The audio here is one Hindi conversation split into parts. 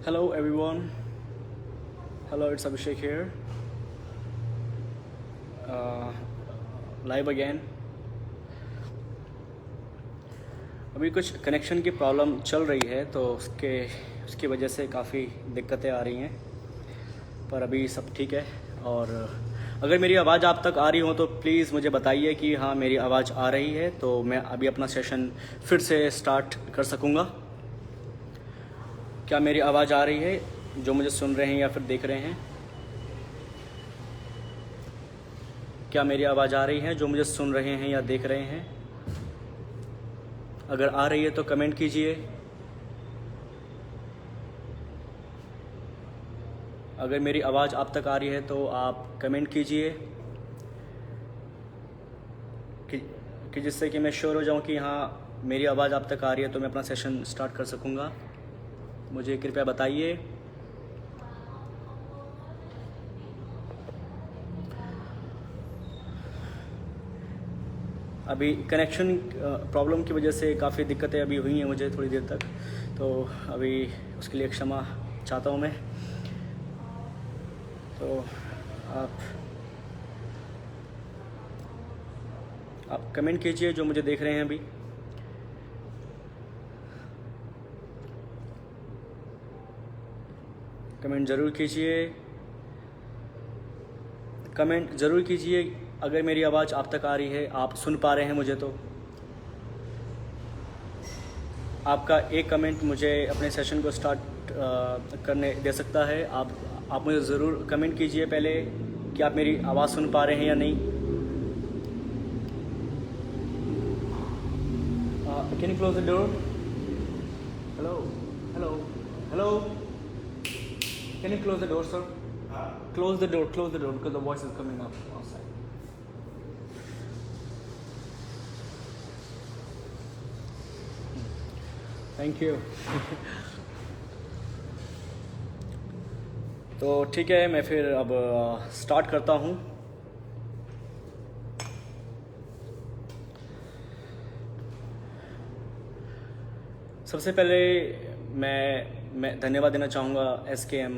Hello everyone. Hello, it's Abhishek here. Live again. अभी कुछ कनेक्शन की प्रॉब्लम चल रही है तो उसकी वजह से काफ़ी दिक्कतें आ रही हैं, पर अभी सब ठीक है। और अगर मेरी आवाज़ आप तक आ रही हो तो प्लीज़ मुझे बताइए कि हाँ मेरी आवाज़ आ रही है, तो मैं अभी अपना सेशन फिर से स्टार्ट कर सकूँगा। क्या मेरी आवाज़ आ रही है जो मुझे सुन रहे हैं या फिर देख रहे हैं? क्या मेरी आवाज़ आ रही है जो मुझे सुन रहे हैं या देख रहे हैं? अगर आ रही है तो कमेंट कीजिए। अगर मेरी आवाज़ आप तक आ रही है तो आप कमेंट कीजिए कि जिससे कि मैं श्योर हो जाऊं कि हाँ मेरी आवाज़ आप तक आ रही है, तो मैं अपना सेशन स्टार्ट कर सकूंगा। मुझे कृपया बताइए। अभी कनेक्शन प्रॉब्लम की वजह से काफ़ी दिक्कतें अभी हुई हैं मुझे थोड़ी देर तक, तो अभी उसके लिए क्षमा चाहता हूँ मैं। तो आप कमेंट कीजिए जो मुझे देख रहे हैं अभी। कमेंट ज़रूर कीजिए, कमेंट ज़रूर कीजिए अगर मेरी आवाज़ आप तक आ रही है, आप सुन पा रहे हैं मुझे। तो आपका एक कमेंट मुझे अपने सेशन को स्टार्ट करने दे सकता है। आप मुझे ज़रूर कमेंट कीजिए पहले कि आप मेरी आवाज़ सुन पा रहे हैं या नहीं। Can you close the door? Hello hello hello, can you close the door sir? Close the door because the voice is coming up outside. Thank you. तो ठीक है, मैं फिर अब स्टार्ट करता हूँ। सबसे पहले मैं धन्यवाद देना चाहूँगा SKM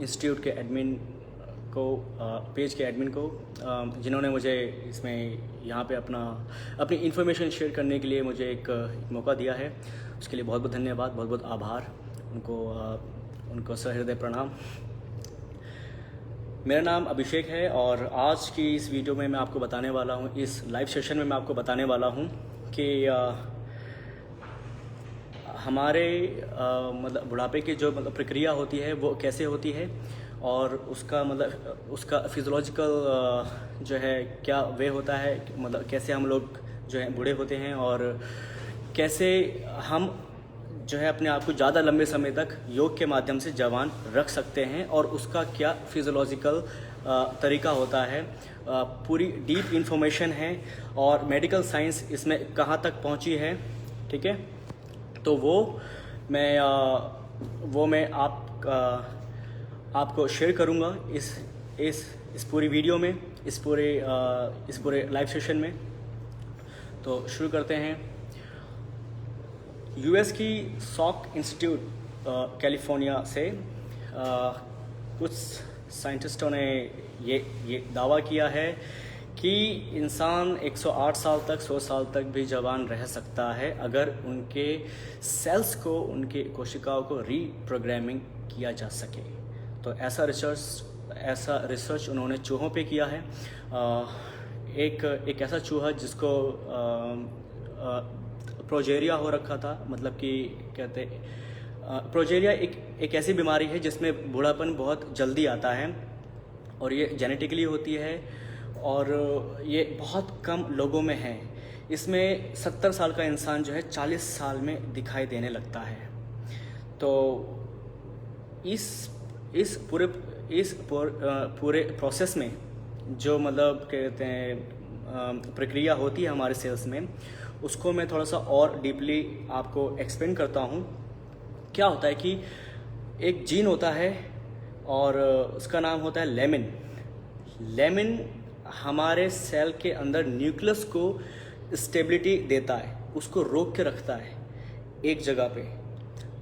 इंस्टीट्यूट के एडमिन को, पेज के एडमिन को, जिन्होंने मुझे इसमें यहाँ पे अपनी इन्फॉर्मेशन शेयर करने के लिए मुझे एक मौका दिया है। उसके लिए बहुत बहुत धन्यवाद, बहुत बहुत आभार उनको सहृदय प्रणाम। मेरा नाम अभिषेक है और आज की इस वीडियो में मैं आपको बताने वाला हूँ, इस लाइव सेशन में मैं आपको बताने वाला हूँ कि हमारे मतलब बुढ़ापे की जो मतलब प्रक्रिया होती है वो कैसे होती है, और उसका फिज़ियोलॉजिकल जो है क्या वे होता है, मतलब कैसे हम लोग जो है बूढ़े होते हैं, और कैसे हम जो है अपने आप को ज़्यादा लंबे समय तक योग के माध्यम से जवान रख सकते हैं, और उसका क्या फिज़ियोलॉजिकल तरीका होता है। पूरी डीप इन्फॉर्मेशन है और मेडिकल साइंस इसमें कहाँ तक पहुँची है, ठीक है। तो वो मैं आपको शेयर करूँगा इस पूरी वीडियो में, इस पूरे लाइव सेशन में। तो शुरू करते हैं। यूएस की सॉक इंस्टीट्यूट कैलिफोर्निया से कुछ साइंटिस्टों ने ये दावा किया है कि इंसान 108 साल तक, 100 साल तक भी जवान रह सकता है अगर उनके सेल्स को, उनके कोशिकाओं को रीप्रोग्रामिंग किया जा सके। तो ऐसा रिसर्च उन्होंने चूहों पे किया है। एक ऐसा चूहा जिसको प्रोजेरिया हो रखा था, मतलब कि कहते प्रोजेरिया एक ऐसी बीमारी है जिसमें बूढ़ापन बहुत जल्दी आता है, और ये जेनेटिकली होती है, और ये बहुत कम लोगों में है। इसमें 70 साल का इंसान जो है 40 साल में दिखाई देने लगता है। तो इस पूरे प्रोसेस में जो मतलब कहते हैं प्रक्रिया होती है हमारे सेल्स में, उसको मैं थोड़ा सा और डीपली आपको एक्सप्लेन करता हूँ। क्या होता है कि एक जीन होता है और उसका नाम होता है लेमिन हमारे सेल के अंदर न्यूक्लियस को स्टेबिलिटी देता है, उसको रोक के रखता है एक जगह पे।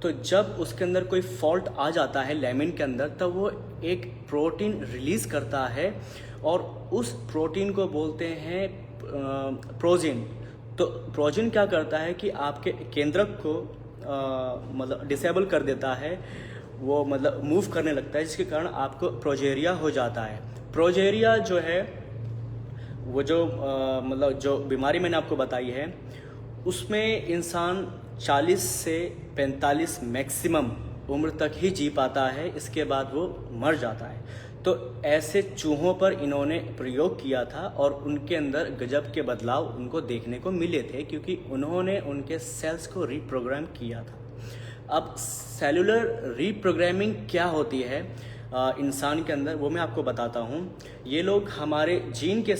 तो जब उसके अंदर कोई फॉल्ट आ जाता है लैमिन के अंदर, तब वो एक प्रोटीन रिलीज़ करता है और उस प्रोटीन को बोलते हैं प्रोजीन। तो प्रोजीन क्या करता है कि आपके केंद्रक को मतलब डिसेबल कर देता है, वो मतलब मूव करने लगता है, जिसके कारण आपको प्रोजेरिया हो जाता है। प्रोजेरिया जो है वो जो मतलब जो बीमारी मैंने आपको बताई है, उसमें इंसान 40 से 45 मैक्सिमम उम्र तक ही जी पाता है, इसके बाद वो मर जाता है। तो ऐसे चूहों पर इन्होंने प्रयोग किया था और उनके अंदर गजब के बदलाव उनको देखने को मिले थे, क्योंकि उन्होंने उनके सेल्स को रीप्रोग्राम किया था। अब सेलुलर रीप्रोग्रामिंग क्या होती है इंसान के अंदर, वो मैं आपको बताता हूँ। ये लोग हमारे जीन के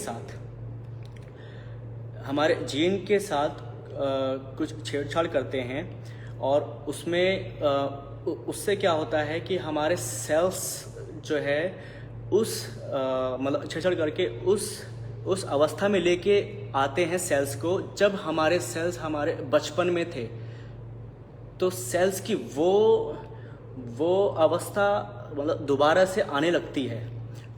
साथ कुछ छेड़छाड़ करते हैं और उससे क्या होता है कि हमारे सेल्स जो है उस मतलब छेड़छाड़ करके उस अवस्था में लेके आते हैं सेल्स को, जब हमारे सेल्स हमारे बचपन में थे। तो सेल्स की वो अवस्था मतलब दोबारा से आने लगती है।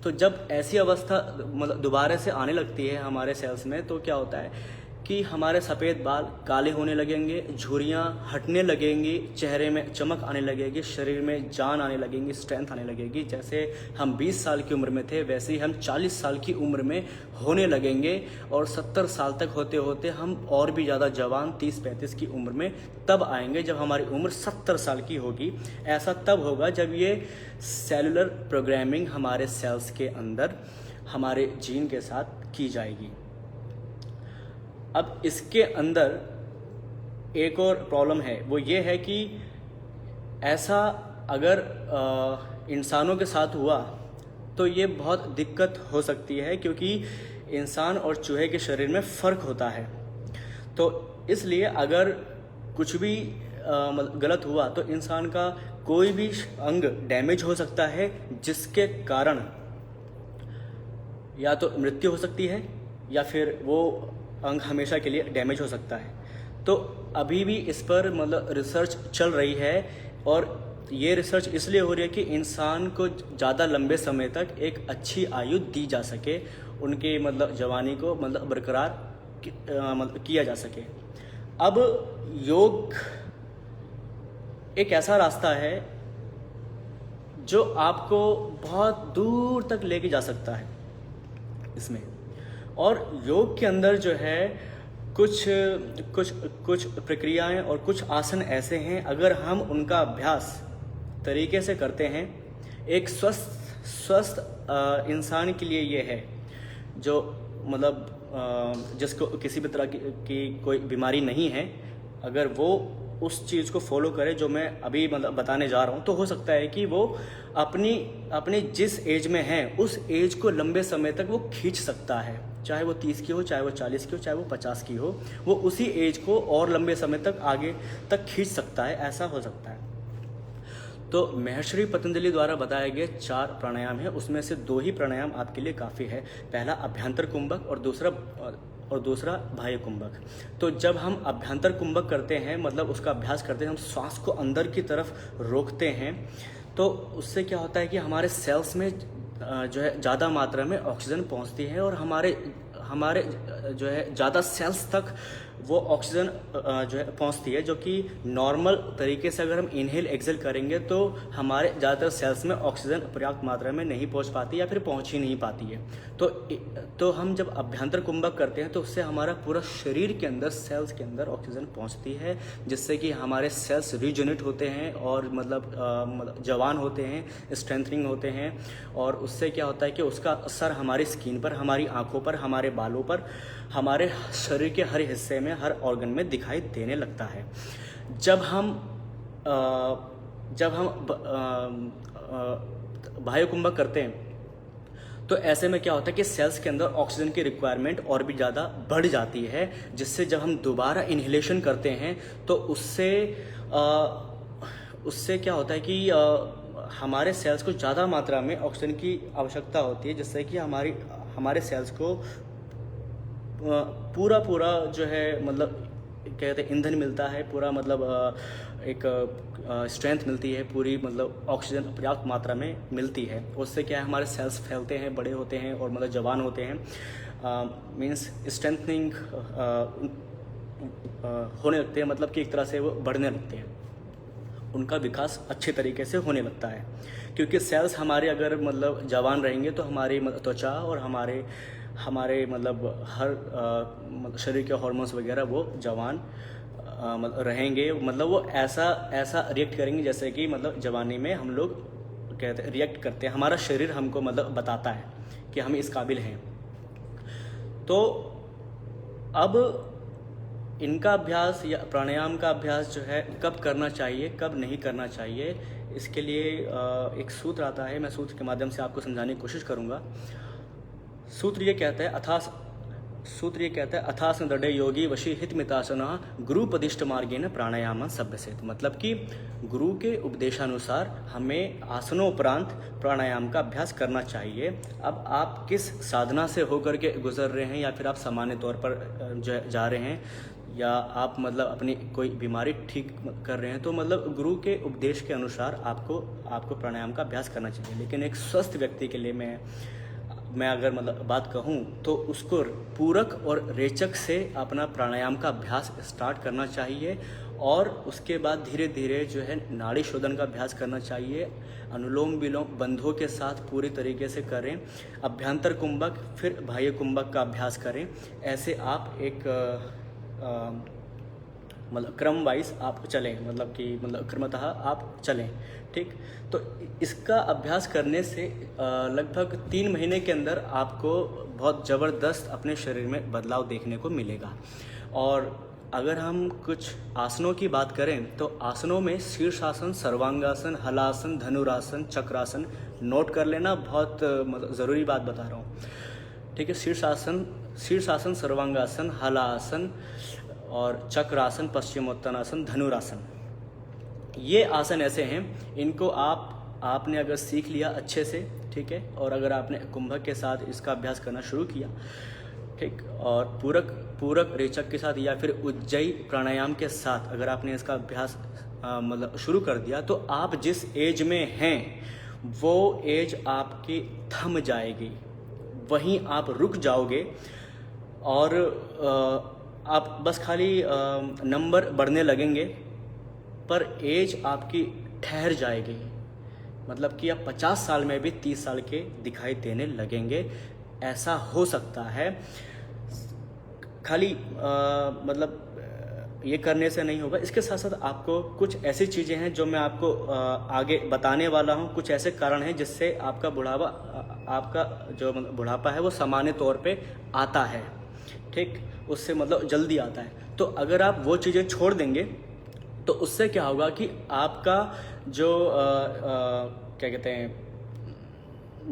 तो जब ऐसी अवस्था मतलब दोबारा से आने लगती है हमारे सेल्स में, तो क्या होता है कि हमारे सफ़ेद बाल काले होने लगेंगे, झुर्रियाँ हटने लगेंगी, चेहरे में चमक आने लगेगी, शरीर में जान आने लगेगी, स्ट्रेंथ आने लगेगी। जैसे हम 20 साल की उम्र में थे, वैसे ही हम 40 साल की उम्र में होने लगेंगे और 70 साल तक होते होते हम और भी ज़्यादा जवान 30-35 की उम्र में तब आएंगे, जब हमारी उम्र 70 साल की होगी। ऐसा तब होगा जब ये सेलुलर प्रोग्रामिंग हमारे सेल्स के अंदर हमारे जीन के साथ की जाएगी। अब इसके अंदर एक और प्रॉब्लम है, वो ये है कि ऐसा अगर इंसानों के साथ हुआ तो ये बहुत दिक्कत हो सकती है, क्योंकि इंसान और चूहे के शरीर में फ़र्क होता है। तो इसलिए अगर कुछ भी गलत हुआ तो इंसान का कोई भी अंग डैमेज हो सकता है, जिसके कारण या तो मृत्यु हो सकती है या फिर वो अंग हमेशा के लिए डैमेज हो सकता है। तो अभी भी इस पर मतलब रिसर्च चल रही है, और ये रिसर्च इसलिए हो रही है कि इंसान को ज़्यादा लंबे समय तक एक अच्छी आयु दी जा सके, उनके मतलब जवानी को मतलब बरकरार मतलब किया जा सके। अब योग एक ऐसा रास्ता है जो आपको बहुत दूर तक लेके जा सकता है इसमें। और योग के अंदर जो है कुछ प्रक्रियाएं और कुछ आसन ऐसे हैं, अगर हम उनका अभ्यास तरीके से करते हैं, एक स्वस्थ इंसान के लिए ये है, जो मतलब जिसको किसी भी तरह की कोई बीमारी नहीं है, अगर वो उस चीज़ को फॉलो करे जो मैं अभी मतलब बताने जा रहा हूँ, तो हो सकता है कि वो अपनी जिस एज में है उस एज को लंबे समय तक वो खींच सकता है। चाहे वो 30 की हो, चाहे वो 40 की हो, चाहे वो 50 की हो, वो उसी एज को और लंबे समय तक आगे तक खींच सकता है, ऐसा हो सकता है। तो महर्षि पतंजलि द्वारा बताए गए 4 प्राणायाम हैं, उसमें से 2 ही प्राणायाम आपके लिए काफ़ी है। पहला अभ्यंतर कुंभक और दूसरा बाह्य कुंभक। तो जब हम अभ्यंतर कुंभक करते हैं, मतलब उसका अभ्यास करते हैं, हम श्वास को अंदर की तरफ रोकते हैं, तो उससे क्या होता है कि हमारे सेल्स में जो है ज़्यादा मात्रा में ऑक्सीजन पहुंचती है, और हमारे जो है ज़्यादा सेल्स तक वो ऑक्सीजन जो है पहुंचती है, जो कि नॉर्मल तरीके से अगर हम इनहेल एक्सेल करेंगे तो हमारे ज़्यादातर सेल्स में ऑक्सीजन पर्याप्त मात्रा में नहीं पहुंच पाती या फिर पहुंच ही नहीं पाती है। तो हम जब अभ्यंतर कुंभक करते हैं तो उससे हमारा पूरा शरीर के अंदर, सेल्स के अंदर ऑक्सीजन पहुंचती है, जिससे कि हमारे सेल्स रीजनरेट होते हैं और मतलब जवान होते हैं, स्ट्रेंथनिंग होते हैं। और उससे क्या होता है कि उसका असर हमारी स्किन पर, हमारी आँखों पर, हमारे बालों पर, हमारे शरीर के हर हिस्से में, हर ऑर्गन में दिखाई देने लगता है। जब हम बाह्य कुंभक करते हैं तो ऐसे में क्या होता है कि सेल्स के अंदर ऑक्सीजन की रिक्वायरमेंट और भी ज़्यादा बढ़ जाती है, जिससे जब हम दोबारा इन्हेलेशन करते हैं तो उससे क्या होता है कि हमारे सेल्स को ज़्यादा मात्रा में ऑक्सीजन की आवश्यकता होती है, जिससे कि हमारे सेल्स को पूरा जो है मतलब क्या कहते हैं ईंधन मिलता है, पूरा मतलब एक स्ट्रेंथ मिलती है, पूरी मतलब ऑक्सीजन पर्याप्त मात्रा में मिलती है। उससे क्या है हमारे सेल्स फैलते हैं, बड़े होते हैं और मतलब जवान होते हैं, मीन्स स्ट्रेंथनिंग होने लगते हैं, मतलब कि एक तरह से वो बढ़ने लगते हैं, उनका विकास अच्छे तरीके से होने लगता है। क्योंकि सेल्स हमारे अगर मतलब जवान रहेंगे तो हमारी त्वचा और हमारे मतलब हर मतलब शरीर के हार्मोन्स वगैरह वो जवान मतलब रहेंगे, मतलब वो ऐसा रिएक्ट करेंगे जैसे कि मतलब जवानी में हम लोग कहते रिएक्ट करते हैं, हमारा शरीर हमको मतलब बताता है कि हम इस काबिल हैं। तो अब इनका अभ्यास या प्राणायाम का अभ्यास जो है कब करना चाहिए, कब नहीं करना चाहिए, इसके लिए एक सूत्र आता है, मैं सूत्र के माध्यम से आपको समझाने की कोशिश करूँगा। सूत्र ये कहता है अथासन दृढ़ योगी वशी हितमितासना गुरुपदिष्ट मार्गेण प्राणायाम सभ्यसेत। मतलब कि गुरु के उपदेशानुसार हमें आसनोपरांत प्राणायाम का अभ्यास करना चाहिए। अब आप किस साधना से होकर के गुजर रहे हैं, या फिर आप सामान्य तौर पर जा रहे हैं, या आप मतलब अपनी कोई बीमारी ठीक कर रहे हैं, तो मतलब गुरु के उपदेश के अनुसार आपको प्राणायाम का अभ्यास करना चाहिए। लेकिन एक स्वस्थ व्यक्ति के लिए मैं अगर मतलब बात कहूँ तो उसको पूरक और रेचक से अपना प्राणायाम का अभ्यास स्टार्ट करना चाहिए, और उसके बाद धीरे धीरे जो है नाड़ी शोधन का अभ्यास करना चाहिए। अनुलोम विलोम बंधों के साथ पूरी तरीके से करें, अभ्यंतर कुंभक फिर बाह्य कुंभक का अभ्यास करें। ऐसे आप एक मतलब क्रम वाइज आप चलें, मतलब कि मतलब क्रमतः आप चलें, ठीक। तो इसका अभ्यास करने से लगभग 3 महीने के अंदर आपको बहुत ज़बरदस्त अपने शरीर में बदलाव देखने को मिलेगा। और अगर हम कुछ आसनों की बात करें तो आसनों में शीर्षासन, सर्वांगासन, हलासन, धनुरासन, चक्रासन नोट कर लेना, बहुत मतलब ज़रूरी बात बता रहा हूँ, ठीक है। शीर्षासन, सर्वांगासन, हलासन और चक्रासन, पश्चिमोत्तानासन, धनुरासन, ये आसन ऐसे हैं, इनको आपने अगर सीख लिया अच्छे से, ठीक है, और अगर आपने कुंभक के साथ इसका अभ्यास करना शुरू किया, ठीक, और पूरक रेचक के साथ या फिर उज्जयी प्राणायाम के साथ अगर आपने इसका अभ्यास मतलब शुरू कर दिया, तो आप जिस एज में हैं वो एज आपकी थम जाएगी, वहीं आप रुक जाओगे, और आप बस खाली नंबर बढ़ने लगेंगे, पर एज आपकी ठहर जाएगी। मतलब कि आप 50 साल में भी 30 साल के दिखाई देने लगेंगे, ऐसा हो सकता है। खाली मतलब ये करने से नहीं होगा, इसके साथ साथ आपको कुछ ऐसी चीज़ें हैं जो मैं आपको आगे बताने वाला हूँ। कुछ ऐसे कारण हैं जिससे आपका जो बुढ़ापा है वो सामान्य तौर पे आता है, ठीक, उससे मतलब जल्दी आता है। तो अगर आप वो चीज़ें छोड़ देंगे तो उससे क्या होगा कि आपका जो क्या कहते हैं,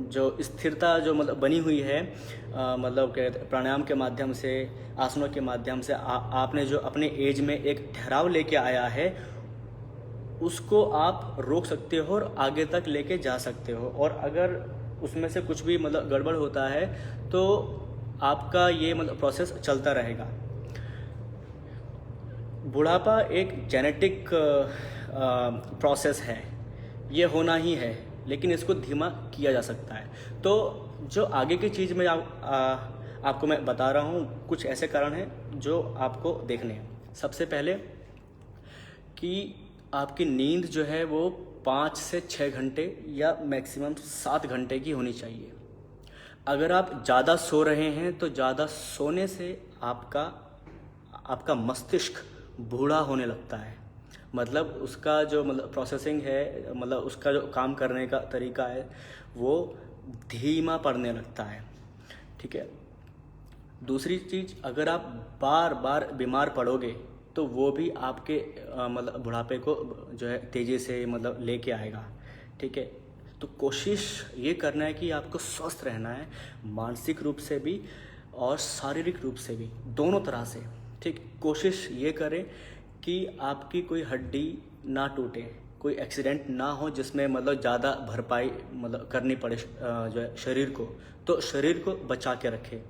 जो स्थिरता जो मतलब बनी हुई है, मतलब क्या कहते हैं, प्राणायाम के माध्यम से, आसनों के माध्यम से आपने जो अपने एज में एक ठहराव लेके आया है, उसको आप रोक सकते हो और आगे तक लेके जा सकते हो। और अगर उसमें से कुछ भी मतलब गड़बड़ होता है तो आपका ये मतलब प्रोसेस चलता रहेगा। बुढ़ापा एक जेनेटिक प्रोसेस है, ये होना ही है, लेकिन इसको धीमा किया जा सकता है। तो जो आगे की चीज़ में आपको मैं बता रहा हूँ, कुछ ऐसे कारण हैं जो आपको देखने हैं। सबसे पहले कि आपकी नींद जो है वो 5 से 6 घंटे या मैक्सिमम 7 घंटे की होनी चाहिए। अगर आप ज़्यादा सो रहे हैं तो ज़्यादा सोने से आपका मस्तिष्क बूढ़ा होने लगता है, मतलब उसका जो मतलब प्रोसेसिंग है, मतलब उसका जो काम करने का तरीका है वो धीमा पड़ने लगता है, ठीक है। दूसरी चीज़, अगर आप बार बार बीमार पड़ोगे तो वो भी आपके मतलब बुढ़ापे को जो है तेज़ी से मतलब लेके आएगा, ठीक है। तो कोशिश ये करना है कि आपको स्वस्थ रहना है, मानसिक रूप से भी और शारीरिक रूप से भी, दोनों तरह से, ठीक। कोशिश ये करें कि आपकी कोई हड्डी ना टूटे, कोई एक्सीडेंट ना हो जिसमें मतलब ज़्यादा भरपाई मतलब करनी पड़े जो है शरीर को, तो शरीर को बचा के रखें।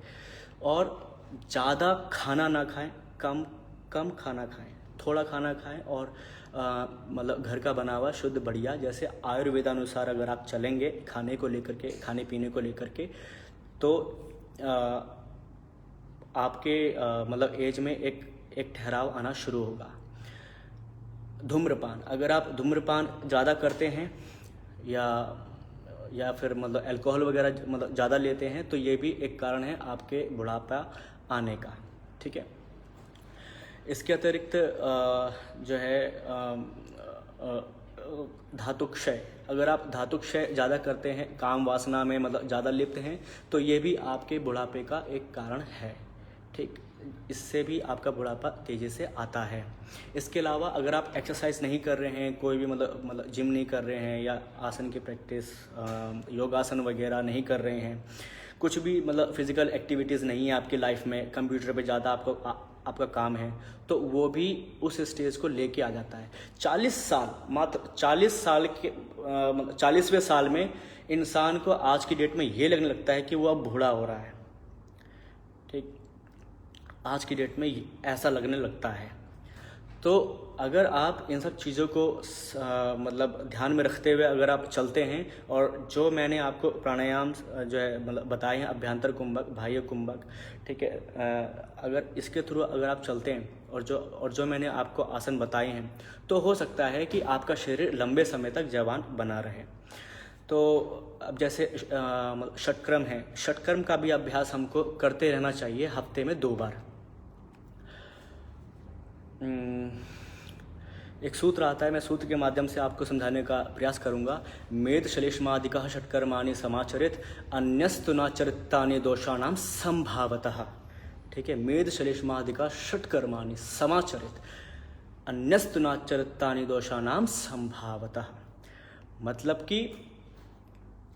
और ज़्यादा खाना ना खाएं, कम कम खाना खाएं, थोड़ा खाना खाएं और मतलब घर का बना हुआ शुद्ध बढ़िया, जैसे आयुर्वेदानुसार अगर आप चलेंगे खाने को लेकर के, खाने पीने को लेकर के, तो आपके मतलब एज में एक ठहराव आना शुरू होगा। धूम्रपान, अगर आप धूम्रपान ज़्यादा करते हैं या फिर मतलब अल्कोहल वगैरह मतलब ज़्यादा लेते हैं, तो ये भी एक कारण है आपके बुढ़ापा आने का। ठीक है। इसके अतिरिक्त जो है धातु क्षय, अगर आप धातु क्षय ज़्यादा करते हैं, काम वासना में मतलब ज़्यादा लिप्त हैं, तो ये भी आपके बुढ़ापे का एक कारण है। ठीक, इससे भी आपका बुढ़ापा तेज़ी से आता है। इसके अलावा अगर आप एक्सरसाइज नहीं कर रहे हैं, कोई भी मतलब जिम नहीं कर रहे हैं, या आसन की प्रैक्टिस योगासन वगैरह नहीं कर रहे हैं, कुछ भी मतलब फिज़िकल एक्टिविटीज़ नहीं है आपकी लाइफ में, कंप्यूटर पे ज़्यादा आपका काम है, तो वो भी उस स्टेज को लेके आ जाता है। 40 साल, मात्र 40 साल के 40वें साल में इंसान को आज की डेट में ये लगने लगता है कि वो अब बूढ़ा हो रहा है। ठीक, आज की डेट में ऐसा लगने लगता है। तो अगर आप इन सब चीज़ों को मतलब ध्यान में रखते हुए अगर आप चलते हैं, और जो मैंने आपको प्राणायाम जो है मतलब बताए हैं, अभ्यंतर कुंभक, बाह्य कुंभक, ठीक है, अगर इसके थ्रू अगर आप चलते हैं और जो मैंने आपको आसन बताए हैं, तो हो सकता है कि आपका शरीर लंबे समय तक जवान बना रहे। तो अब जैसे षटक्रम है, षटक्रम का भी अभ्यास हमको करते रहना चाहिए हफ्ते में 2 बार। एक सूत्र आता है, मैं सूत्र के माध्यम से आपको समझाने का प्रयास करूंगा। मेद श्लेष्मादिकः षट्कर्माणि समाचरित अन्यस्तु नाचरितानि दोषाणाम संभावतः। ठीक है, मेद श्लेष्मादिका षट्कर्माणि समाचरित अन्यस्तु नाचरितानि दोषाणाम संभावतः। मतलब कि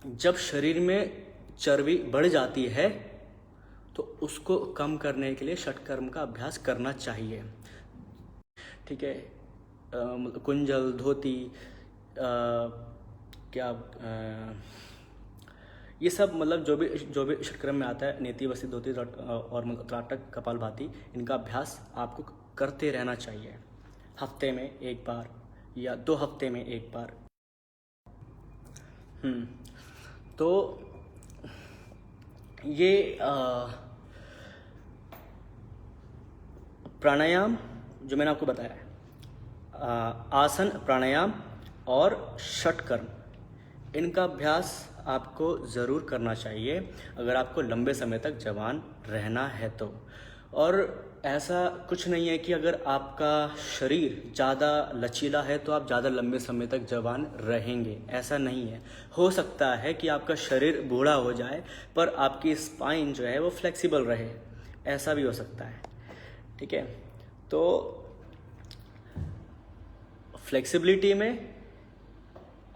जब शरीर में चर्बी बढ़ जाती है तो उसको कम करने के लिए षटकर्म का अभ्यास करना चाहिए। ठीक है, कुंजल, धोती, ये सब मतलब जो भी षटकर्म में आता है, नेति, वसी, धोती और त्राटक, कपालभाति, इनका अभ्यास आपको करते रहना चाहिए हफ्ते में 1 बार या 2 हफ्ते में 1 बार। तो ये प्राणायाम जो मैंने आपको बताया है, आसन, प्राणायाम और षटकर्म, इनका अभ्यास आपको ज़रूर करना चाहिए अगर आपको लंबे समय तक जवान रहना है तो। और ऐसा कुछ नहीं है कि अगर आपका शरीर ज़्यादा लचीला है तो आप ज़्यादा लंबे समय तक जवान रहेंगे, ऐसा नहीं है। हो सकता है कि आपका शरीर बूढ़ा हो जाए पर आपकी स्पाइन जो है वो फ्लेक्सिबल रहे, ऐसा भी हो सकता है। ठीक है, तो फ्लेक्सिबिलिटी में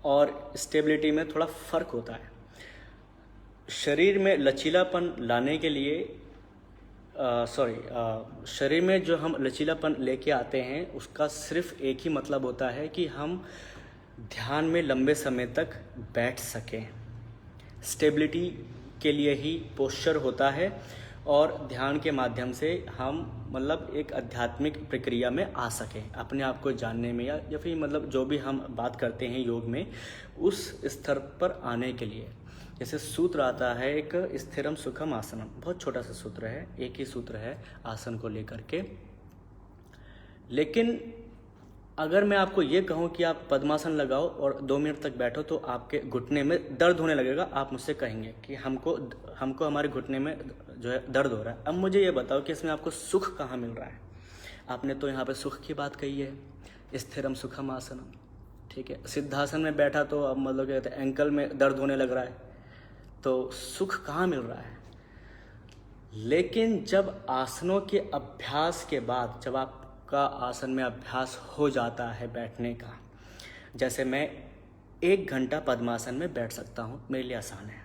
और स्टेबिलिटी में थोड़ा फ़र्क होता है। शरीर में लचीलापन लाने के लिए शरीर में जो हम लचीलापन लेके आते हैं उसका सिर्फ एक ही मतलब होता है कि हम ध्यान में लंबे समय तक बैठ सकें। स्टेबिलिटी के लिए ही पोस्चर होता है, और ध्यान के माध्यम से हम मतलब एक आध्यात्मिक प्रक्रिया में आ सकें, अपने आप को जानने में, या फिर मतलब जो भी हम बात करते हैं योग में, उस स्तर पर आने के लिए। जैसे सूत्र आता है एक, स्थिरम सुखम आसनम, बहुत छोटा सा सूत्र है, एक ही सूत्र है आसन को लेकर के। लेकिन अगर मैं आपको ये कहूँ कि आप पद्मासन लगाओ और 2 मिनट तक बैठो तो आपके घुटने में दर्द होने लगेगा, आप मुझसे कहेंगे कि हमको हमारे घुटने में जो है दर्द हो रहा है। अब मुझे ये बताओ कि इसमें आपको सुख कहाँ मिल रहा है? आपने तो यहाँ पे सुख की बात कही है, स्थिरम सुखम आसनम। ठीक है, सिद्धासन में बैठा तो अब मतलब क्या कहते हैं, एंकल में दर्द होने लग रहा है, तो सुख कहाँ मिल रहा है? लेकिन जब आसनों के अभ्यास के बाद, जब आपका आसन में अभ्यास हो जाता है बैठने का, जैसे मैं 1 घंटा पद्मासन में बैठ सकता हूँ, मेरे लिए आसान है।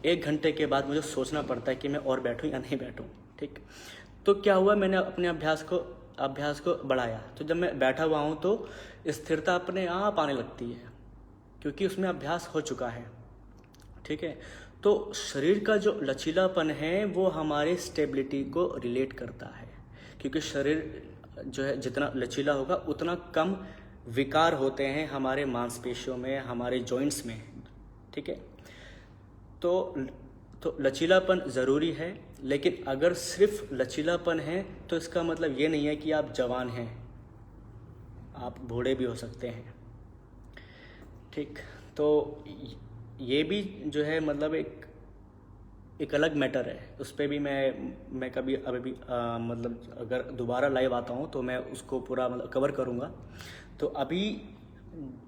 1 घंटे के बाद मुझे सोचना पड़ता है कि मैं और बैठूं या नहीं बैठूं। ठीक, तो क्या हुआ, मैंने अपने अभ्यास को बढ़ाया, तो जब मैं बैठा हुआ हूँ तो स्थिरता अपने आप आने लगती है, क्योंकि उसमें अभ्यास हो चुका है। ठीक है, तो शरीर का जो लचीलापन है वो हमारे स्टेबिलिटी को रिलेट करता है, क्योंकि शरीर जो है जितना लचीला होगा उतना कम विकार होते हैं हमारे मांसपेशियों में, हमारे जॉइंट्स में। ठीक है, तो लचीलापन ज़रूरी है, लेकिन अगर सिर्फ लचीलापन है तो इसका मतलब ये नहीं है कि आप जवान हैं, आप बूढ़े भी हो सकते हैं। ठीक, तो ये भी जो है मतलब एक अलग मैटर है, उस पर भी मैं कभी अभी भी मतलब अगर दोबारा लाइव आता हूँ तो मैं उसको पूरा मतलब कवर करूँगा। तो अभी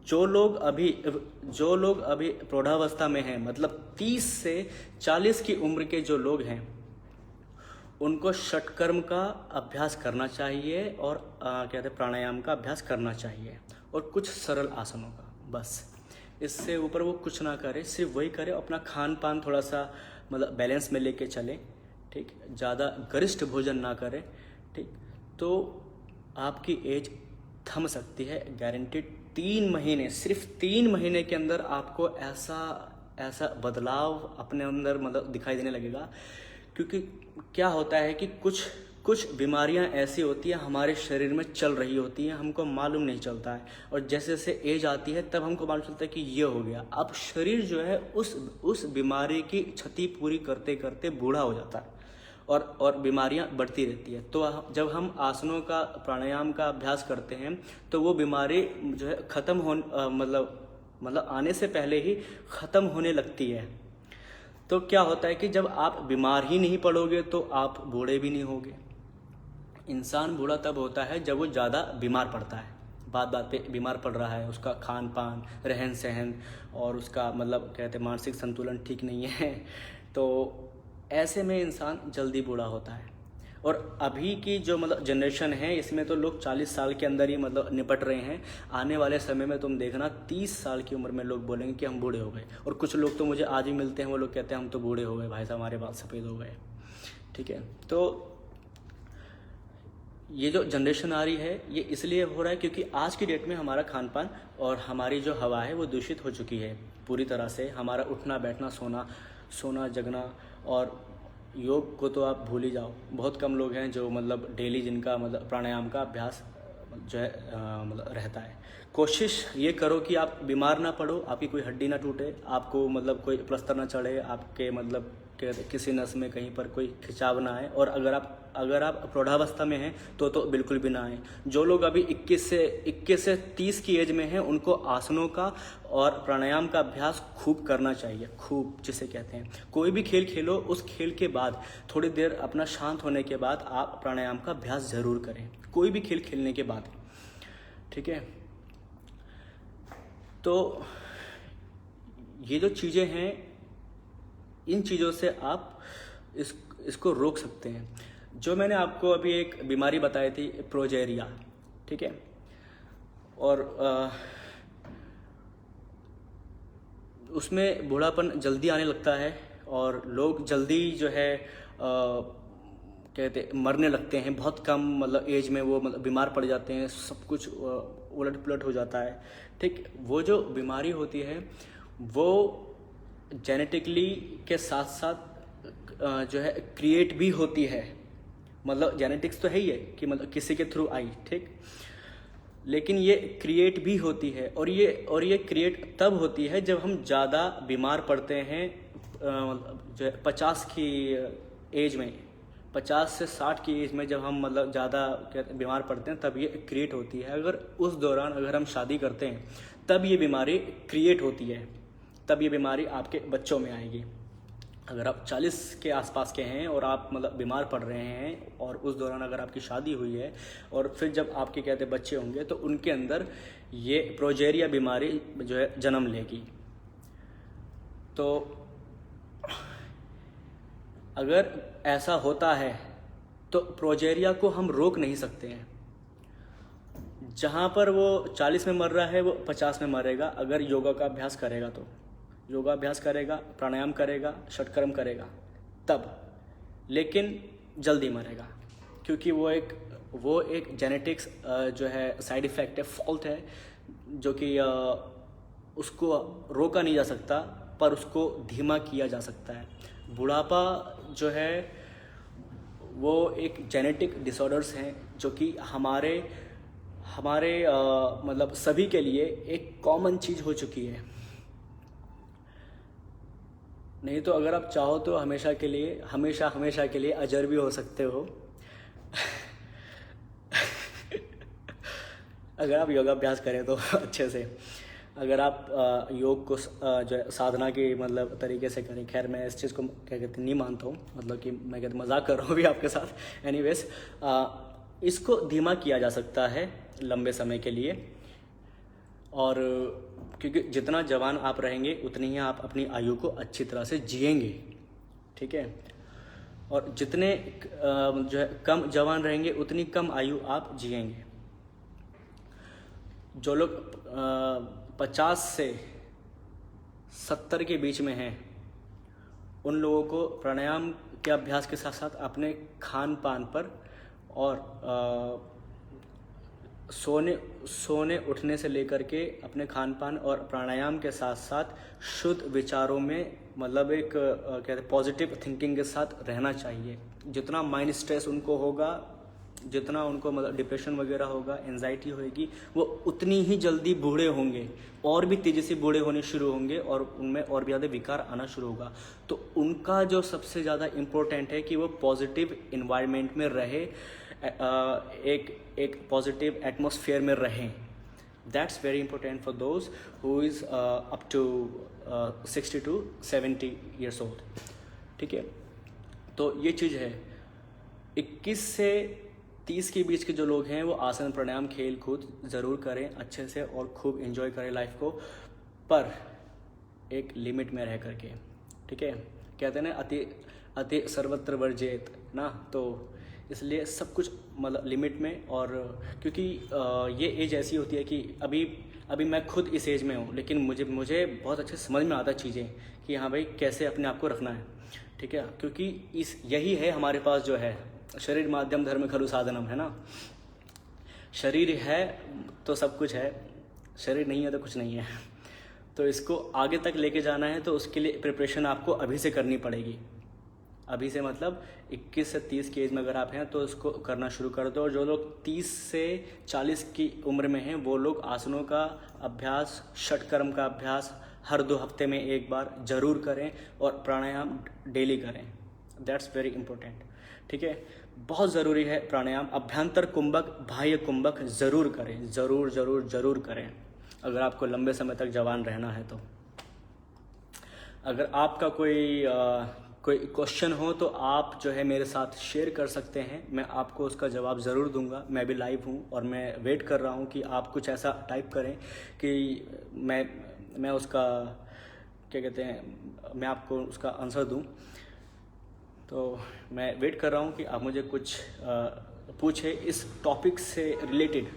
जो लोग अभी प्रौढ़ावस्था में हैं, मतलब 30 से 40 की उम्र के जो लोग हैं, उनको षटकर्म का अभ्यास करना चाहिए और कहते हैं प्राणायाम का अभ्यास करना चाहिए और कुछ सरल आसनों का, बस। इससे ऊपर वो कुछ ना करे, सिर्फ वही करे, अपना खान पान थोड़ा सा मतलब बैलेंस में लेके चले। ठीक, ज़्यादा गरिष्ठ भोजन ना करें। ठीक, तो आपकी एज थम सकती है गारंटेड। 3 महीने, सिर्फ 3 महीने के अंदर आपको ऐसा बदलाव अपने अंदर मतलब दिखाई देने लगेगा। क्योंकि क्या होता है कि कुछ बीमारियां ऐसी होती हैं हमारे शरीर में चल रही होती हैं, हमको मालूम नहीं चलता है, और जैसे जैसे एज आती है तब हमको मालूम चलता है कि ये हो गया। अब शरीर जो है उस बीमारी की क्षति पूरी करते करते बूढ़ा हो जाता है और बीमारियां बढ़ती रहती है। तो जब हम आसनों का, प्राणायाम का अभ्यास करते हैं तो वो बीमारी जो है ख़त्म हो मतलब आने से पहले ही ख़त्म होने लगती है। तो क्या होता है कि जब आप बीमार ही नहीं पड़ोगे तो आप बूढ़े भी नहीं होगे। इंसान बूढ़ा तब होता है जब वो ज़्यादा बीमार पड़ता है, बात बात पे बीमार पड़ रहा है, उसका खान पान, रहन सहन और उसका मतलब कहते हैं मानसिक संतुलन ठीक नहीं है, तो ऐसे में इंसान जल्दी बूढ़ा होता है। और अभी की जो मतलब जनरेशन है, इसमें तो लोग 40 साल के अंदर ही मतलब निपट रहे हैं। आने वाले समय में तुम देखना 30 साल की उम्र में लोग बोलेंगे कि हम बूढ़े हो गए। और कुछ लोग तो मुझे आज भी मिलते हैं, वो लोग कहते हैं हम तो बूढ़े हो गए भाई साहब, हमारे बाल सफ़ेद हो गए। ठीक है, तो ये जो जनरेशन आ रही है ये इसलिए हो रहा है क्योंकि आज की डेट में हमारा खान पान और हमारी जो हवा है वो दूषित हो चुकी है पूरी तरह से। हमारा उठना बैठना, सोना जगना, और योग को तो आप भूल ही जाओ। बहुत कम लोग हैं जो मतलब डेली जिनका मतलब प्राणायाम का अभ्यास जो है मतलब रहता है। कोशिश ये करो कि आप बीमार ना पड़ो, आपकी कोई हड्डी ना टूटे, आपको मतलब कोई प्लस्तर ना चढ़े, आपके मतलब किसी नस में कहीं पर कोई खिंचाव ना आए। और अगर आप प्रौढ़ावस्था में हैं तो बिल्कुल भी ना आए। जो लोग अभी 21 से 30 की एज में हैं, उनको आसनों का और प्राणायाम का अभ्यास खूब करना चाहिए। खूब जिसे कहते हैं, कोई भी खेल खेलो, उस खेल के बाद थोड़ी देर अपना शांत होने के बाद आप प्राणायाम का अभ्यास ज़रूर करें, कोई भी खेल खेलने के बाद। ठीक है, तो ये जो चीज़ें हैं, इन चीज़ों से आप इसको रोक सकते हैं। जो मैंने आपको अभी एक बीमारी बताई थी, प्रोजेरिया, ठीक है, और उसमें बूढ़ापन जल्दी आने लगता है और लोग जल्दी जो है कहते मरने लगते हैं। बहुत कम मतलब एज में वो मतलब बीमार पड़ जाते हैं, सब कुछ उलट पुलट हो जाता है। ठीक, वो जो बीमारी होती है वो जेनेटिकली के साथ साथ जो है क्रिएट भी होती है। मतलब जेनेटिक्स तो है ही है कि मतलब किसी के थ्रू आई, ठीक, लेकिन ये क्रिएट भी होती है। और ये क्रिएट तब होती है जब हम ज़्यादा बीमार पड़ते हैं। जो है 50 की एज में, 50 से 60 की एज में जब हम मतलब ज़्यादा बीमार पड़ते हैं तब ये क्रिएट होती है। अगर उस दौरान अगर हम शादी करते हैं तब ये बीमारी क्रिएट होती है, तब ये बीमारी आपके बच्चों में आएगी। अगर आप 40 के आसपास के हैं और आप मतलब बीमार पड़ रहे हैं और उस दौरान अगर आपकी शादी हुई है और फिर जब आपके कहते बच्चे होंगे तो उनके अंदर ये प्रोजेरिया बीमारी जो है जन्म लेगी। तो अगर ऐसा होता है तो प्रोजेरिया को हम रोक नहीं सकते हैं। जहाँ पर वो 40 में मर रहा है वो 50 में मरेगा अगर योगा का अभ्यास करेगा। तो योगाभ्यास करेगा, प्राणायाम करेगा, षटकर्म करेगा तब, लेकिन जल्दी मरेगा क्योंकि वो एक जेनेटिक्स जो है साइड इफ़ेक्ट है, फॉल्ट है, जो कि उसको रोका नहीं जा सकता पर उसको धीमा किया जा सकता है। बुढ़ापा जो है वो एक जेनेटिक डिसऑर्डर्स हैं जो कि हमारे हमारे मतलब सभी के लिए एक कॉमन चीज़ हो चुकी है। नहीं तो अगर आप चाहो तो हमेशा के लिए अजर भी हो सकते हो। अगर आप योगाभ्यास करें तो अच्छे से, अगर आप योग को जो है साधना के मतलब तरीके से करें। खैर मैं इस चीज़ को क्या कहते नहीं मानता हूँ, मतलब कि मैं कहते मजाक कर रहा हूँ भी आपके साथ। एनीवेज, इसको धीमा किया जा सकता है लंबे समय के लिए, और क्योंकि जितना जवान आप रहेंगे उतनी ही आप अपनी आयु को अच्छी तरह से जिएंगे, ठीक है। और जितने जो है कम जवान रहेंगे उतनी कम आयु आप जिएंगे। जो लोग 50 से 70 के बीच में हैं, उन लोगों को प्राणायाम के अभ्यास के साथ साथ अपने खान पान पर और सोने उठने से लेकर के अपने खान पान और प्राणायाम के साथ साथ शुद्ध विचारों में, मतलब एक कहते हैं पॉजिटिव थिंकिंग के साथ रहना चाहिए। जितना माइंड स्ट्रेस उनको होगा, जितना उनको मतलब डिप्रेशन वगैरह होगा, एंजाइटी होगी, वो उतनी ही जल्दी बूढ़े होंगे और भी तेज़ी से बूढ़े होने शुरू होंगे और उनमें और भी ज़्यादा विकार आना शुरू होगा। तो उनका जो सबसे ज़्यादा इम्पोर्टेंट है कि वो पॉजिटिव इन्वायरमेंट में रहे, एक पॉजिटिव एटमॉस्फेयर में रहें। That's very important for those who is up to 60 to 70 years old, ठीक है। तो ये चीज़ है। 21 से 30 के बीच के जो लोग हैं वो आसन प्राणायाम खेल कूद ज़रूर करें अच्छे से और खूब एंजॉय करें लाइफ को, पर एक लिमिट में रह करके, ठीक है। कहते हैं ना अति सर्वत्र वर्जेत ना, तो इसलिए सब कुछ मतलब लिमिट में। और क्योंकि ये एज ऐसी होती है कि अभी मैं खुद इस एज में हूँ, लेकिन मुझे बहुत अच्छे समझ में आता चीज़ें कि हाँ भाई कैसे अपने आप को रखना है, ठीक है। क्योंकि यही है हमारे पास जो है, शरीर माध्यम धर्म खलु साधनम, है ना। शरीर है तो सब कुछ है, शरीर नहीं है तो कुछ नहीं है। तो इसको आगे तक लेके जाना है तो उसके लिए प्रिपरेशन आपको अभी से करनी पड़ेगी। अभी से मतलब 21 से 30 की एज में अगर आप हैं तो इसको करना शुरू कर दो। और जो लोग 30 से 40 की उम्र में हैं वो लोग आसनों का अभ्यास, षटकर्म का अभ्यास हर 2 हफ्ते में एक बार जरूर करें और प्राणायाम डेली करें। दैट्स वेरी इंपॉर्टेंट, ठीक है। बहुत ज़रूरी है प्राणायाम। अभ्यंतर कुंभक, बाह्य कुंभक ज़रूर करें, ज़रूर ज़रूर ज़रूर करें अगर आपको लंबे समय तक जवान रहना है तो। अगर आपका कोई क्वेश्चन हो तो आप जो है मेरे साथ शेयर कर सकते हैं, मैं आपको उसका जवाब ज़रूर दूंगा। मैं भी लाइव हूँ और मैं वेट कर रहा हूँ कि आप कुछ ऐसा टाइप करें कि मैं उसका क्या कहते हैं, मैं आपको उसका आंसर दूं। तो मैं वेट कर रहा हूँ कि आप मुझे कुछ पूछे इस टॉपिक से रिलेटेड।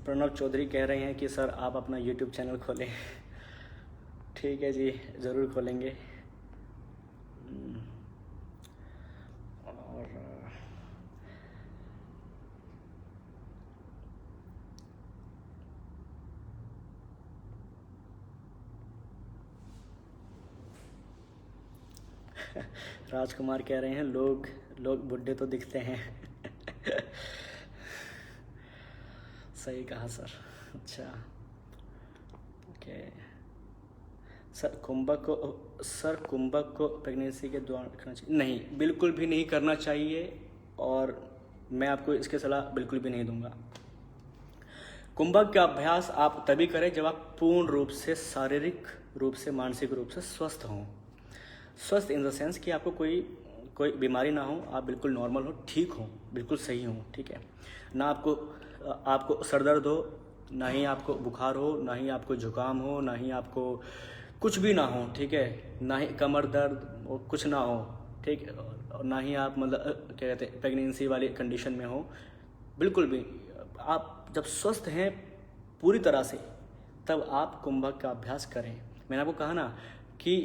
प्रणव चौधरी कह रहे हैं कि सर आप अपना यूट्यूब चैनल खोलें। ठीक है जी, ज़रूर खोलेंगे। और राजकुमार कह रहे हैं लोग बुढ़े तो दिखते हैं। सही कहा सर। अच्छा, ओके सर। कुंभक को प्रेगनेंसी के दौरान रखना चाहिए? नहीं, बिल्कुल भी नहीं करना चाहिए और मैं आपको इसकी सलाह बिल्कुल भी नहीं दूंगा। कुंभक का अभ्यास आप तभी करें जब आप पूर्ण रूप से शारीरिक रूप से, मानसिक रूप से स्वस्थ हों। स्वस्थ इन द सेंस कि आपको कोई बीमारी ना हो, आप बिल्कुल नॉर्मल हो, ठीक हो, बिल्कुल सही हो, ठीक है। ना आपको सर दर्द हो, ना ही आपको बुखार हो, ना ही आपको जुकाम हो, ना ही आपको कुछ भी ना हो, ठीक है। ना ही कमर दर्द और कुछ ना हो, ठीक है। और ना ही आप मतलब क्या कहते हैं प्रेगनेंसी वाली कंडीशन में हो, बिल्कुल भी। आप जब स्वस्थ हैं पूरी तरह से तब आप कुंभक का अभ्यास करें। मैंने आपको कहा ना कि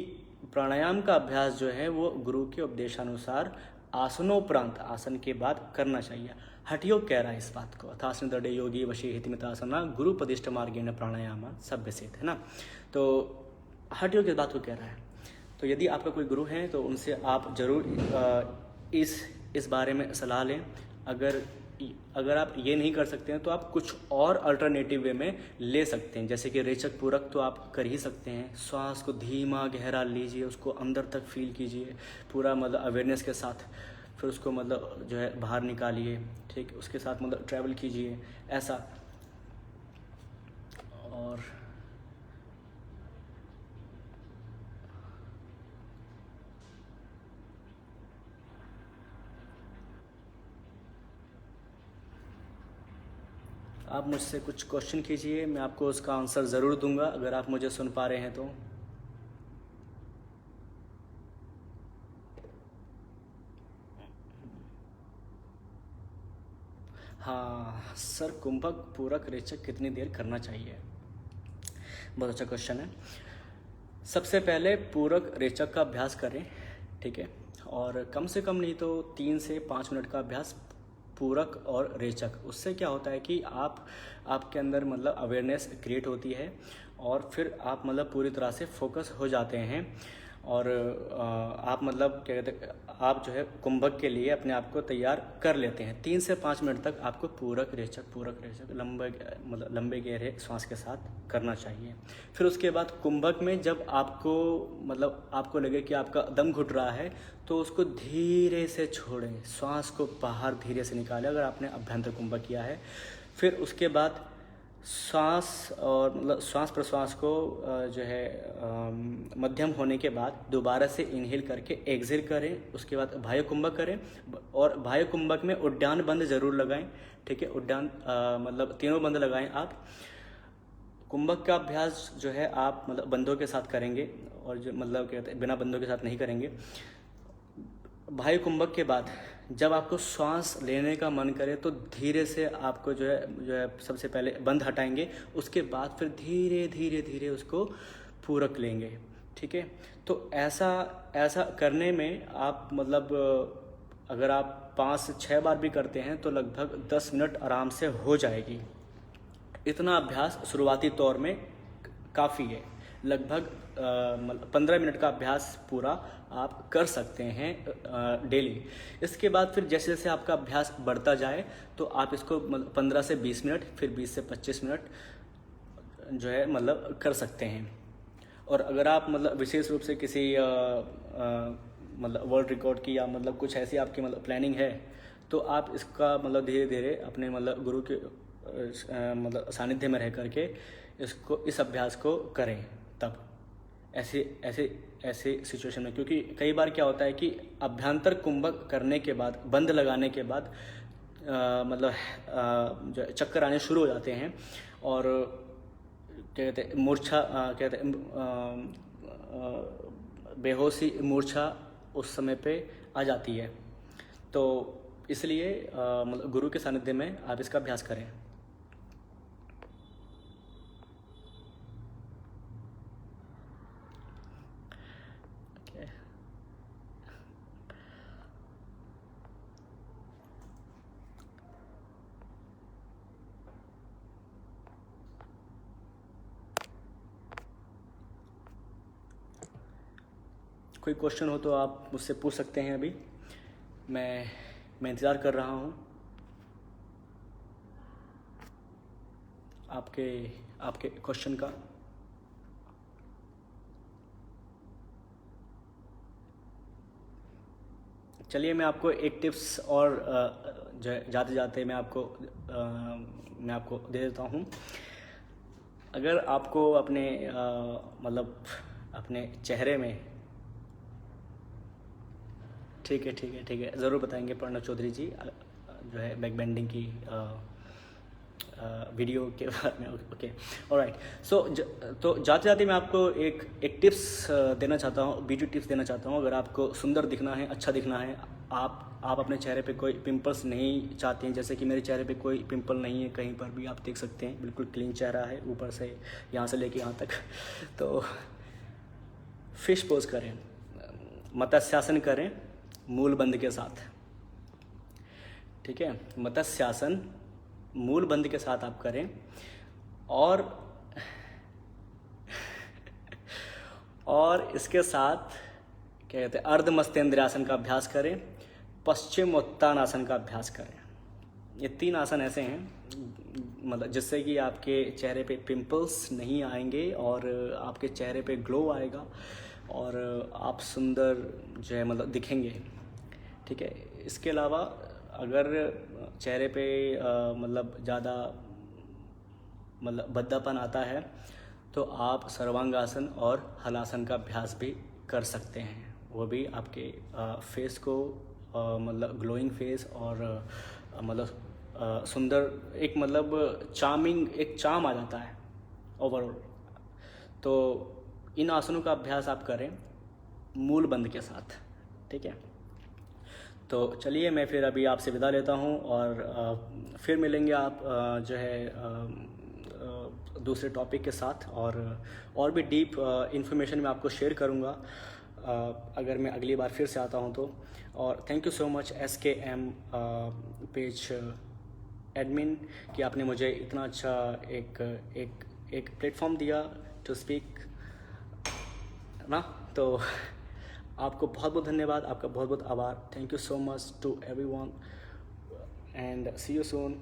प्राणायाम का अभ्यास जो है वो गुरु के उपदेशानुसार आसनोपरांत, आसन के बाद करना चाहिए। हठ योग कह रहा है इस बात को, अथासन दृढ़ योगी वशी हितमितासना गुरुपदिष्ट मार्गेण प्राणायाम सभ्यसेत, है ना। तो हठ योग इस बात को कह रहा है। तो यदि आपका कोई गुरु है तो उनसे आप जरूर इस बारे में सलाह लें। अगर आप ये नहीं कर सकते हैं तो आप कुछ और अल्टरनेटिव वे में ले सकते हैं, जैसे कि रेचक पूरक तो आप कर ही सकते हैं। श्वास को धीमा गहरा लीजिए, उसको अंदर तक फील कीजिए पूरा, मतलब अवेयरनेस के साथ, फिर उसको मतलब जो है बाहर निकालिए, ठीक, उसके साथ मतलब ट्रैवल कीजिए ऐसा। और आप मुझसे कुछ क्वेश्चन कीजिए, मैं आपको उसका आंसर ज़रूर दूंगा अगर आप मुझे सुन पा रहे हैं तो। हाँ सर, कुंभक पूरक रेचक कितनी देर करना चाहिए? बहुत अच्छा क्वेश्चन है। सबसे पहले पूरक रेचक का अभ्यास करें, ठीक है, और कम से कम नहीं तो 3 से 5 मिनट का अभ्यास पूरक और रेचक। उससे क्या होता है कि आपके अंदर मतलब अवेयरनेस क्रिएट होती है और फिर आप मतलब पूरी तरह से फोकस हो जाते हैं। और आप मतलब क्या कहते हैं, आप जो है कुंभक के लिए अपने आप को तैयार कर लेते हैं। 3 से 5 मिनट तक आपको पूरक रेचक लंबे गहरे श्वास के साथ करना चाहिए। फिर उसके बाद कुंभक में जब आपको लगे कि आपका दम घुट रहा है तो उसको धीरे से छोड़ें, श्वास को बाहर धीरे से निकालें अगर आपने अभ्यंतर कुंभक किया है। फिर उसके बाद श्वास और मतलब श्वास प्रश्वास को जो है मध्यम होने के बाद दोबारा से इनहेल करके एक्सहेल करें। उसके बाद बाह्य कुंभक करें और बाह्य कुंभक में उड्डान बंद जरूर लगाएं, ठीक है, उड्डान मतलब तीनों बंद लगाएं आप। कुंभक का अभ्यास जो है आप मतलब बंदों के साथ करेंगे और जो मतलब क्या कहते हैं बिना बंदों के साथ नहीं करेंगे। बाह्य कुंभक के बाद जब आपको श्वास लेने का मन करे तो धीरे से आपको जो है सबसे पहले बंद हटाएंगे, उसके बाद फिर धीरे धीरे धीरे उसको पूरक लेंगे, ठीक है। तो ऐसा करने में आप मतलब अगर आप 5 से 6 बार भी करते हैं तो लगभग 10 मिनट आराम से हो जाएगी। इतना अभ्यास शुरुआती तौर में काफ़ी है। लगभग 15 मिनट का अभ्यास पूरा आप कर सकते हैं डेली। इसके बाद फिर जैसे जैसे आपका अभ्यास बढ़ता जाए तो आप इसको 15 से 20 मिनट, फिर 20 से 25 मिनट जो है मतलब कर सकते हैं। और अगर आप मतलब विशेष रूप से किसी मतलब वर्ल्ड रिकॉर्ड की या मतलब कुछ ऐसी आपकी मतलब प्लानिंग है तो आप इसका मतलब धीरे धीरे अपने मतलब गुरु के मतलब सानिध्य में रह करके इस अभ्यास को करें। तब ऐसे सिचुएशन में, क्योंकि कई बार क्या होता है कि अभ्यंतर कुंभक करने के बाद, बंद लगाने के बाद जो चक्कर आने शुरू हो जाते हैं और क्या कहते हैं मूर्छा, कहते हैं बेहोशी मूर्छा उस समय पे आ जाती है। तो इसलिए मतलब गुरु के सानिध्य में आप इसका अभ्यास करें। कोई क्वेश्चन हो तो आप मुझसे पूछ सकते हैं। अभी मैं इंतज़ार कर रहा हूँ आपके क्वेश्चन का। चलिए मैं आपको एक टिप्स और जाते जाते मैं आपको दे देता हूँ। अगर आपको अपने मतलब अपने चेहरे में, ठीक है ज़रूर बताएंगे प्रणव चौधरी जी जो है बैक बेंडिंग की वीडियो के बारे में। Okay alright. सो तो जाते जाते मैं आपको एक टिप्स देना चाहता हूँ, ब्यूटी टिप्स देना चाहता हूँ। अगर आपको सुंदर दिखना है, अच्छा दिखना है, आप अपने चेहरे पे कोई पिंपल्स नहीं चाहते हैं, जैसे कि मेरे चेहरे पे कोई पिंपल नहीं है, कहीं पर भी आप देख सकते हैं, बिल्कुल क्लीन चेहरा है ऊपर से यहाँ से लेके यहाँ तक। तो फिश पोज करें, मत्स्यासन करें, मूल बंध के साथ। ठीक है, मत्स्यासन मूल बंध के साथ आप करें। और इसके साथ क्या कहते हैं, अर्ध मस्तेंद्रासन का अभ्यास करें, पश्चिम उत्तानासन का अभ्यास करें। ये 3 आसन ऐसे हैं मतलब जिससे कि आपके चेहरे पे पिंपल्स नहीं आएंगे और आपके चेहरे पे ग्लो आएगा और आप सुंदर जो है मतलब दिखेंगे। ठीक है, इसके अलावा अगर चेहरे पे मतलब ज़्यादा मतलब भद्दापन आता है तो आप सर्वांगासन और हलासन का अभ्यास भी कर सकते हैं। वो भी आपके फेस को मतलब ग्लोइंग फेस और मतलब सुंदर एक मतलब एक चार्म आ जाता है ओवरऑल। तो इन आसनों का अभ्यास आप करें मूल बंध के साथ। ठीक है, तो चलिए मैं फिर अभी आपसे विदा लेता हूँ और फिर मिलेंगे आप जो है दूसरे टॉपिक के साथ और भी डीप इन्फॉर्मेशन मैं आपको शेयर करूँगा अगर मैं अगली बार फिर से आता हूँ तो। और thank you so much SKM page admin कि आपने मुझे इतना अच्छा एक प्लेटफॉर्म दिया टू स्पीक ना। तो आपको बहुत बहुत धन्यवाद, आपका बहुत बहुत आभार। Thank you so much to everyone and see you soon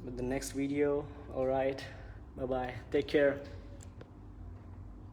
with the next video. All right, bye bye, take care.